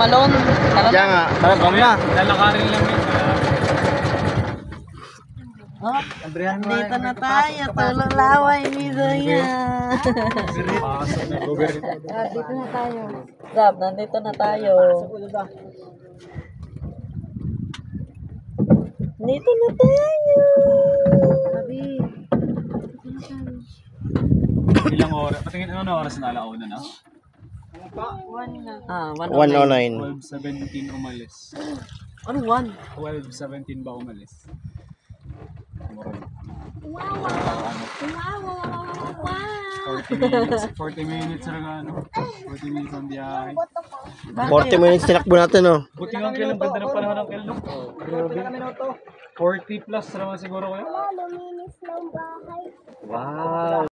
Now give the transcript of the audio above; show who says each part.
Speaker 1: alone. Tara
Speaker 2: Kaya nga, tara na.
Speaker 3: Lalakarin lang yun.
Speaker 1: Oh, dito na tayo. Tulong laway ni Zoya.
Speaker 4: Dito na tayo.
Speaker 1: Sab, nandito na tayo. Dito na tayo.
Speaker 4: Sabi.
Speaker 3: Ilang oras? Patingin ano oras na alauna na?
Speaker 4: 1 na.
Speaker 1: Ah,
Speaker 2: 109.
Speaker 3: 12:17 umalis.
Speaker 1: Ano 1?
Speaker 3: 12:17 ba umalis?
Speaker 4: Wow! Wow!
Speaker 3: 40 minutes na ano? 40 minutes ang biyahe.
Speaker 2: 40 minutes tinakbo natin, oh.
Speaker 3: Buti nga ang kailan, ganda ng panahon ng kailan. Grabe. 40 plus naman siguro kayo.
Speaker 4: Luminis ng bahay.
Speaker 2: Wow.